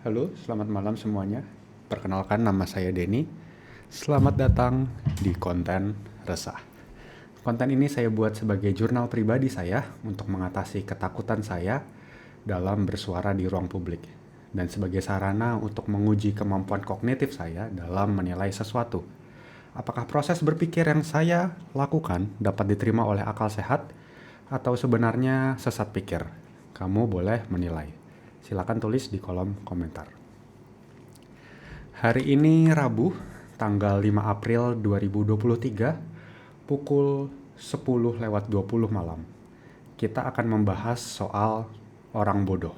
Halo, selamat malam semuanya. Perkenalkan, nama saya Denny. Selamat datang di konten resah. Konten ini saya buat sebagai jurnal pribadi saya untuk mengatasi ketakutan saya dalam bersuara di ruang publik, dan sebagai sarana untuk menguji kemampuan kognitif saya dalam menilai sesuatu. Apakah proses berpikir yang saya lakukan dapat diterima oleh akal sehat atau sebenarnya sesat pikir? Kamu boleh menilai. Silakan tulis di kolom komentar. Hari ini Rabu, tanggal 5 April 2023, pukul 10:20 malam. Kita akan membahas soal orang bodoh.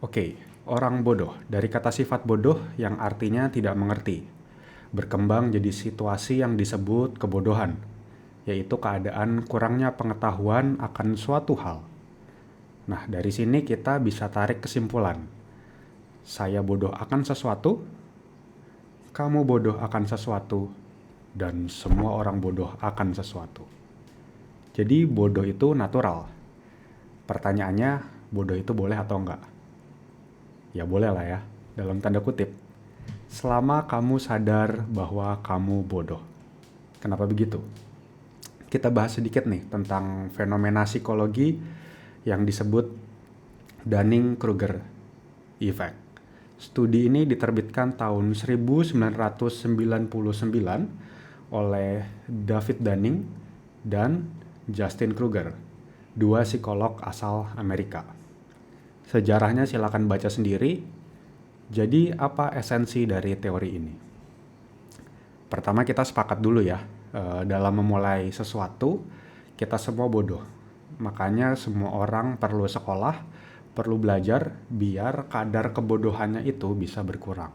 Oke, orang bodoh dari kata sifat bodoh yang artinya tidak mengerti, berkembang jadi situasi yang disebut kebodohan, yaitu keadaan kurangnya pengetahuan akan suatu hal. Nah, dari sini kita bisa tarik kesimpulan. Saya bodoh akan sesuatu, kamu bodoh akan sesuatu, dan semua orang bodoh akan sesuatu. Jadi bodoh itu natural. Pertanyaannya, bodoh itu boleh atau enggak? Ya boleh lah ya, dalam tanda kutip. Selama kamu sadar bahwa kamu bodoh. Kenapa begitu? Kita bahas sedikit nih tentang fenomena psikologi yang disebut Dunning-Kruger Effect. Studi ini diterbitkan tahun 1999 oleh David Dunning dan Justin Kruger, dua psikolog asal Amerika. Sejarahnya silakan baca sendiri. Jadi apa esensi dari teori ini? Pertama, kita sepakat dulu ya, dalam memulai sesuatu kita semua bodoh. Makanya semua orang perlu sekolah, perlu belajar biar kadar kebodohannya itu bisa berkurang.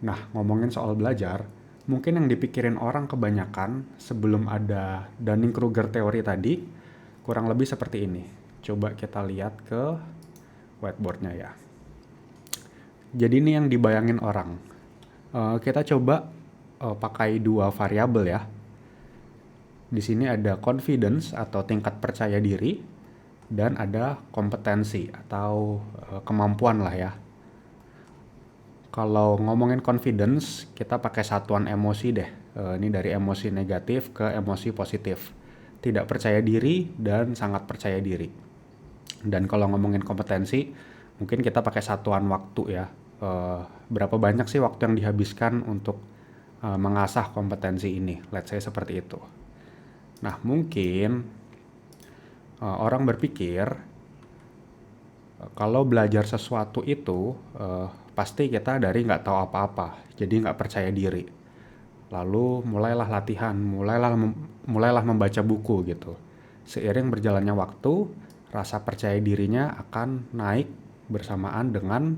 Nah, ngomongin soal belajar, mungkin yang dipikirin orang kebanyakan sebelum ada Dunning-Kruger teori tadi kurang lebih seperti ini. Coba kita lihat ke whiteboardnya ya. Jadi ini yang dibayangin orang. Kita coba pakai dua variabel ya. Di sini ada confidence atau tingkat percaya diri, dan ada kompetensi atau kemampuan lah ya. Kalau ngomongin confidence, kita pakai satuan emosi deh. Ini dari emosi negatif ke emosi positif. Tidak percaya diri dan sangat percaya diri. Dan kalau ngomongin kompetensi, mungkin kita pakai satuan waktu ya. Berapa banyak sih waktu yang dihabiskan untuk mengasah kompetensi ini? Let's say seperti itu. Nah, mungkin orang berpikir kalau belajar sesuatu itu pasti kita dari nggak tahu apa-apa, jadi nggak percaya diri. Lalu mulailah latihan, mulailah membaca buku gitu. Seiring berjalannya waktu, rasa percaya dirinya akan naik bersamaan dengan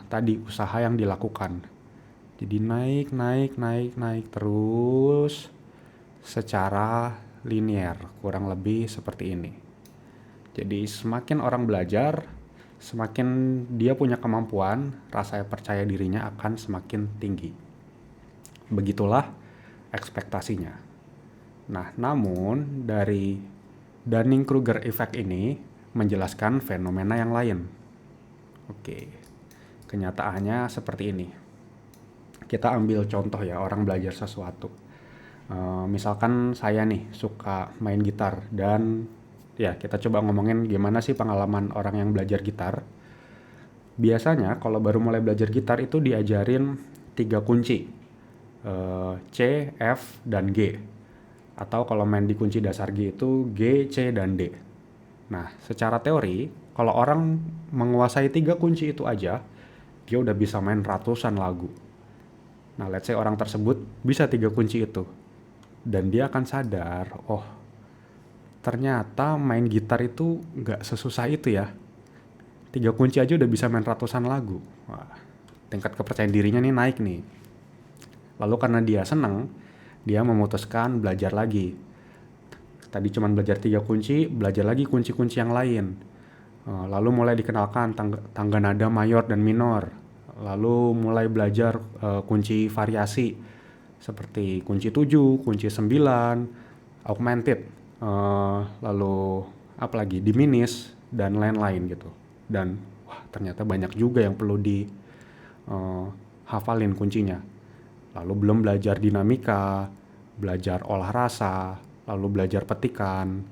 tadi usaha yang dilakukan. Jadi naik terus secara linear, kurang lebih seperti ini. Jadi semakin orang belajar, semakin dia punya kemampuan, rasa percaya dirinya akan semakin tinggi. Begitulah ekspektasinya. Nah, namun dari Dunning-Kruger Effect ini menjelaskan fenomena yang lain. Oke, kenyataannya seperti ini. Kita ambil contoh ya, orang belajar sesuatu. Misalkan saya nih suka main gitar, dan ya kita coba ngomongin gimana sih pengalaman orang yang belajar gitar. Biasanya kalau baru mulai belajar gitar itu diajarin 3 kunci, C, F, dan G. Atau kalau main di kunci dasar G itu G, C, dan D. Nah, secara teori, kalau orang menguasai 3 kunci itu aja, dia udah bisa main ratusan lagu. Nah, let's say orang tersebut bisa 3 kunci itu. Dan dia akan sadar, oh ternyata main gitar itu gak sesusah itu ya. 3 kunci aja udah bisa main ratusan lagu. Wah, tingkat kepercayaan dirinya nih naik nih. Lalu karena dia seneng, dia memutuskan belajar lagi. Tadi cuma belajar 3 kunci, belajar lagi kunci-kunci yang lain. Lalu mulai dikenalkan tangga nada mayor dan minor. Lalu mulai belajar kunci variasi seperti kunci 7, kunci 9, augmented, lalu apalagi diminish dan lain-lain gitu. dan wah ternyata banyak juga yang perlu di hafalin kuncinya. Lalu belum belajar dinamika, belajar olah rasa, lalu belajar petikan,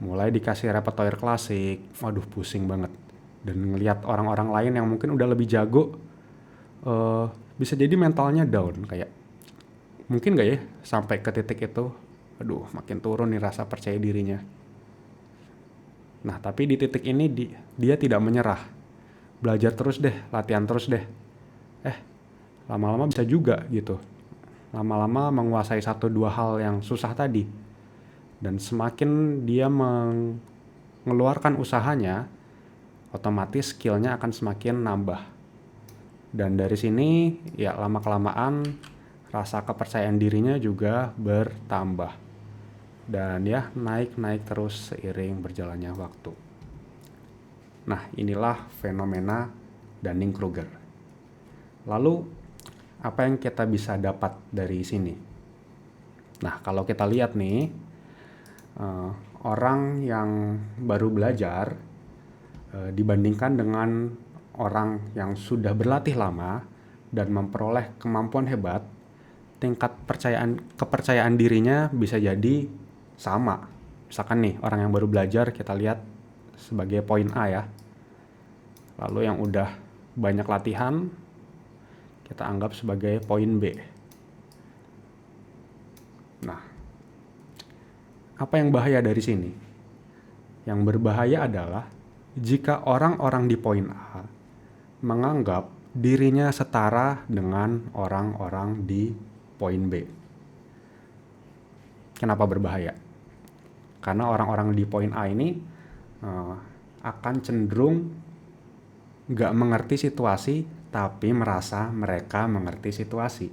mulai dikasih repertoire klasik, waduh pusing banget. Dan ngelihat orang-orang lain yang mungkin udah lebih jago, eh, bisa jadi mentalnya down, kayak mungkin gak ya sampai ke titik itu, aduh makin turun nih rasa percaya dirinya. Nah tapi di titik ini dia tidak menyerah, belajar terus deh, latihan terus deh. Lama-lama bisa juga gitu, lama-lama menguasai satu dua hal yang susah tadi. Dan semakin dia mengeluarkan usahanya, otomatis skillnya akan semakin nambah. Dan dari sini ya lama-kelamaan rasa kepercayaan dirinya juga bertambah. Dan ya naik-naik terus seiring berjalannya waktu. Nah inilah fenomena Dunning-Kruger. Lalu apa yang kita bisa dapat dari sini? Nah kalau kita lihat nih, orang yang baru belajar dibandingkan dengan orang yang sudah berlatih lama dan memperoleh kemampuan hebat, tingkat kepercayaan dirinya bisa jadi sama. Misalkan nih orang yang baru belajar kita lihat sebagai poin A ya. Lalu yang udah banyak latihan kita anggap sebagai poin B. Nah, apa yang bahaya dari sini? Yang berbahaya adalah jika orang-orang di poin A menganggap dirinya setara dengan orang-orang di poin B. Kenapa berbahaya? Karena orang-orang di poin A ini akan cenderung gak mengerti situasi, tapi merasa mereka mengerti situasi.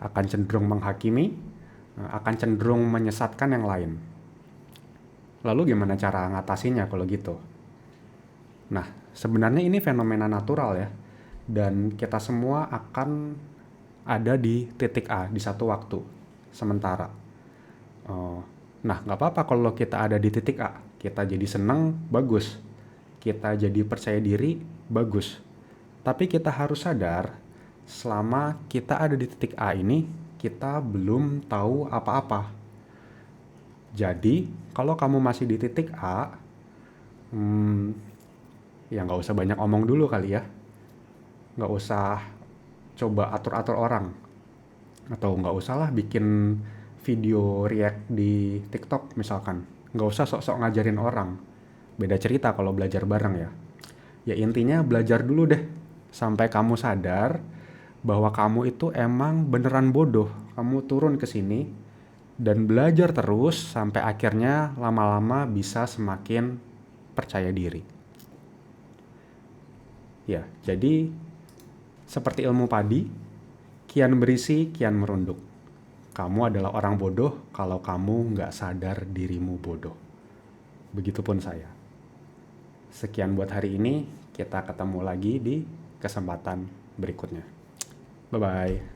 Akan cenderung menghakimi, akan cenderung menyesatkan yang lain. Lalu gimana cara ngatasinya kalau gitu? Nah, sebenarnya ini fenomena natural ya. Dan kita semua akan ada di titik A di satu waktu sementara. Nah, gak apa-apa kalau kita ada di titik A. Kita jadi seneng, bagus. Kita jadi percaya diri, bagus. Tapi kita harus sadar, selama kita ada di titik A ini, kita belum tahu apa-apa. Jadi, kalau kamu masih di titik A, ya nggak usah banyak omong dulu kali ya. Nggak usah coba atur-atur orang. Atau nggak usah lah bikin video react di TikTok misalkan. Nggak usah sok-sok ngajarin orang. Beda cerita kalau belajar bareng ya. Ya intinya belajar dulu deh. Sampai kamu sadar bahwa kamu itu emang beneran bodoh. Kamu turun ke sini dan belajar terus sampai akhirnya lama-lama bisa semakin percaya diri. Ya, jadi seperti ilmu padi, kian berisi, kian merunduk. Kamu adalah orang bodoh kalau kamu nggak sadar dirimu bodoh. Begitupun saya. Sekian buat hari ini, kita ketemu lagi di kesempatan berikutnya. Bye-bye.